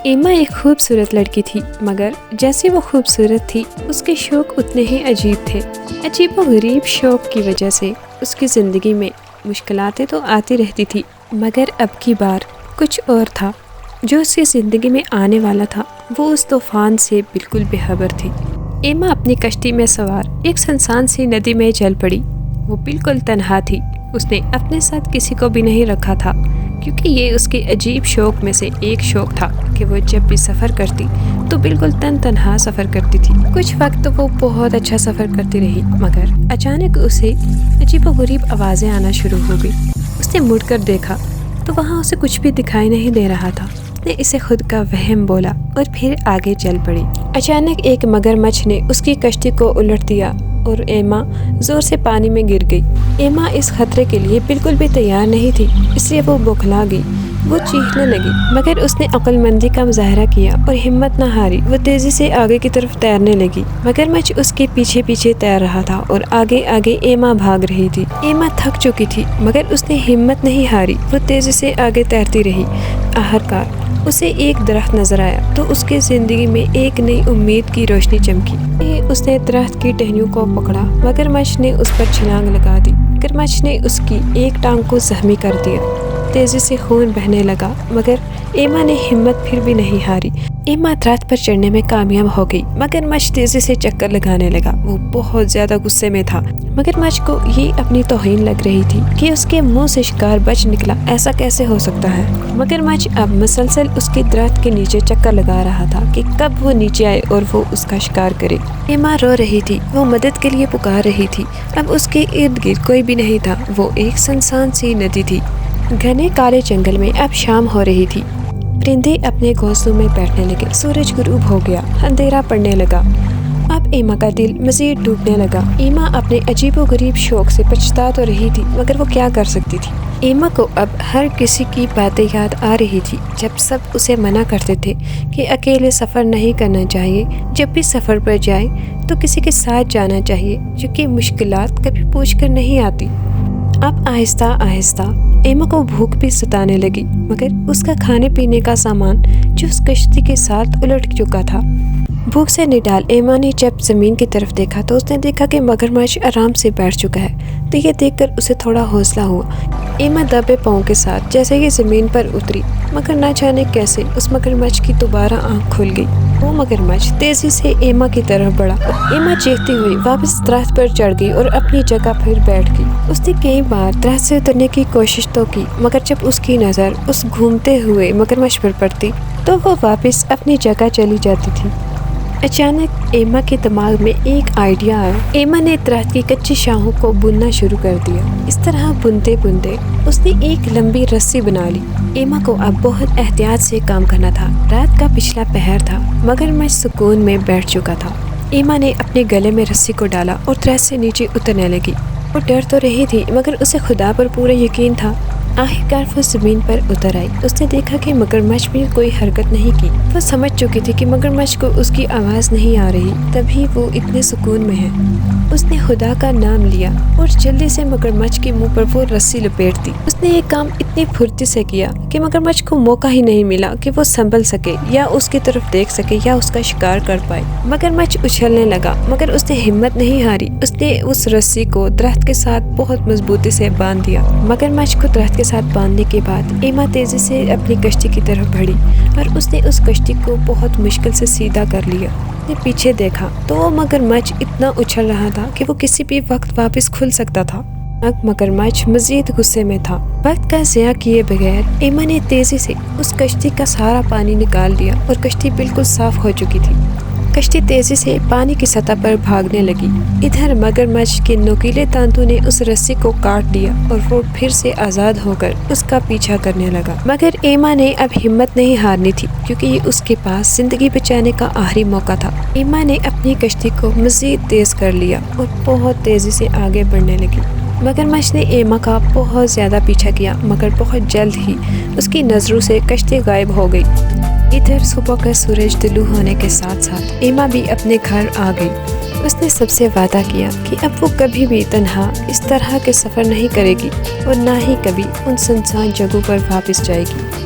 एमा एक खूबसूरत लड़की थी, मगर जैसे वो खूबसूरत थी उसके शौक उतने ही अजीब थे। अजीब व गरीब शौक की वजह से उसकी ज़िंदगी में मुश्किलातें तो आती रहती थी, मगर अब की बार कुछ और था। जो उसकी ज़िंदगी में आने वाला था वो उस तूफ़ान से बिल्कुल बेखबर थी। एमा अपनी कश्ती में सवार एक सुनसान सी नदी में चल पड़ी। वो बिल्कुल तन्हा थी। उसने अपने साथ किसी को भी नहीं रखा था, क्योंकि ये उसके अजीब शौक में से एक शौक था कि वो जब भी सफ़र करती तो बिल्कुल तन्हा सफ़र करती थी। कुछ वक्त तो वो बहुत अच्छा सफ़र करती रही, मगर अचानक उसे अजीब व गरीब आवाज़ें आना शुरू हो गई। उसने मुड़कर देखा तो वहाँ उसे कुछ भी दिखाई नहीं दे रहा था। उसने इसे खुद का वहम बोला और फिर आगे चल पड़ी। अचानक एक मगरमच्छ ने उसकी कश्ती को उलट दिया और एमा जोर से पानी में गिर गई। एमा इस खतरे के लिए बिल्कुल भी तैयार नहीं थी, इसलिए वो बौखला गई। वो चीखने लगी, मगर उसने अक्लमंदी का मुजाहरा किया और हिम्मत न हारी। वो तेजी से आगे की तरफ तैरने लगी। मगरमच्छ उसके पीछे पीछे तैर रहा था और आगे आगे एमा भाग रही थी। एमा थक चुकी थी, मगर उसने हिम्मत नहीं हारी। वो तेजी से आगे तैरती रही। आखिरकार उसे एक दरख्त नजर आया तो उसके जिंदगी में एक नई उम्मीद की रोशनी चमकी। उसने दरख्त की टहनियों को पकड़ा। मगरमच्छ ने उस पर छलांग लगा दी। मगरमच्छ ने उसकी एक टांग को जख्मी कर दिया। तेजी से खून बहने लगा, मगर एमा ने हिम्मत फिर भी नहीं हारी। एमा दरख्त पर चढ़ने में कामयाब हो गई। मगरमच्छ तेजी से चक्कर लगाने लगा। वो बहुत ज्यादा गुस्से में था। मगरमच्छ को ये अपनी तौहीन लग रही थी कि उसके मुंह से शिकार बच निकला। ऐसा कैसे हो सकता है? मगरमच्छ अब मुसलसल उसके दरख्त के नीचे चक्कर लगा रहा था कि कब वो नीचे आए और वो उसका शिकार करे। एमा रो रही थी। वो मदद के लिए पुकार रही थी। अब उसके इर्द गिर्द कोई भी नहीं था। वो एक सुनसान सी नदी थी। घने काले जंगल में अब शाम हो रही थी। परिंदे अपने घोंसलों में बैठने लगे। सूरज गुरूब हो गया। अंधेरा पड़ने लगा। अब एमा का दिल मजीद डूबने लगा। एमा अपने अजीबो गरीब शौक से पछता तो रही थी, मगर वो क्या कर सकती थी? एमा को अब हर किसी की बातें याद आ रही थी, जब सब उसे मना करते थे कि अकेले सफ़र नहीं करना चाहिए। जब भी सफ़र पर जाए तो किसी के साथ जाना चाहिए, क्योंकि मुश्किलात कभी पूछ कर नहीं आती। अब आहिस्ता आहिस्ता एमा को भूख भी सताने लगी, मगर उसका खाने पीने का सामान जो उस कश्ती के साथ उलट चुका था। भूख से निडाल एमा ने जब ज़मीन की तरफ देखा तो उसने देखा कि मगरमच्छ आराम से बैठ चुका है। तो ये देखकर उसे थोड़ा हौसला हुआ। एमा दबे पाँव के साथ जैसे ही ज़मीन पर उतरी, मगर न जाने कैसे उस मगरमच्छ की दोबारा आँख खुल गई। वो मगरमच्छ तेजी से एमा की तरफ बढ़ा। एमा चीखती हुई वापस दरख्त पर चढ़ गई और अपनी जगह फिर बैठ गई। उसने कई बार दरख्त से उतरने की कोशिश तो की, मगर जब उसकी नज़र उस घूमते हुए मगरमच्छ पर पड़ती तो वो वापस अपनी जगह चली जाती थी। अचानक एमा के दिमाग में एक आइडिया आया। एमा ने दरख्त की कच्ची शाखों को बुनना शुरू कर दिया। इस तरह बुनते बुनते उसने एक लंबी रस्सी बना ली। एमा को अब बहुत एहतियात से काम करना था। रात का पिछला पहर था। मगरमच्छ सुकून में बैठ चुका था। एमा ने अपने गले में रस्सी को डाला और दरख्त से नीचे उतरने लगी। वो डर तो रही थी, मगर उसे खुदा पर पूरा यकीन था। आखिरकार वो ज़मीन पर उतर आई। उसने देखा कि मगरमच्छ भी कोई हरकत नहीं की। वो समझ चुकी थी कि मगरमच्छ को उसकी आवाज़ नहीं आ रही, तभी वो इतने सुकून में है। उसने खुदा का नाम लिया और जल्दी से मगरमच्छ के मुंह पर वो रस्सी लपेट दी। उसने ये काम इतनी फुर्ती से किया कि मगरमच्छ को मौका ही नहीं मिला कि वो संभल सके या उसकी तरफ देख सके या उसका शिकार कर पाए। मगरमच्छ उछलने लगा, मगर उसने हिम्मत नहीं हारी। उसने उस रस्सी को दरख्त के साथ बहुत मजबूती से बांध दिया। मगरमच्छ को दरख्त के साथ बांधने के बाद एमा तेजी से अपनी कश्ती की तरफ बढ़ी और उसने उस कश्ती को बहुत मुश्किल से सीधा कर लिया। उसने पीछे देखा तो वो मगरमच्छ इतना उछल रहा था कि वो किसी भी वक्त वापस खुल सकता था। अब मगरमच्छ मजीद गुस्से में था। वक्त का ज़िया किए बगैर एमा ने तेजी से उस कश्ती का सारा पानी निकाल दिया और कश्ती बिल्कुल साफ हो चुकी थी। कश्ती तेजी से पानी की सतह पर भागने लगी। इधर मगरमच्छ के नुकीले दांतों ने उस रस्सी को काट दिया और वो फिर से आज़ाद होकर उसका पीछा करने लगा। मगर एमा ने अब हिम्मत नहीं हारनी थी, क्योंकि ये उसके पास जिंदगी बचाने का आखिरी मौका था। एमा ने अपनी कश्ती को मजीद तेज कर लिया और बहुत तेजी से आगे बढ़ने लगी। मगरमच्छ ने एमा का बहुत ज़्यादा पीछा किया, मगर बहुत जल्द ही उसकी नज़रों से कश्ती गायब हो गई। इधर सुबह का सूरज तुलू होने के साथ साथ एमा भी अपने घर आ गई। उसने सबसे वादा किया कि अब वो कभी भी तन्हा इस तरह के सफ़र नहीं करेगी और ना ही कभी उन सुनसान जगहों पर वापस जाएगी।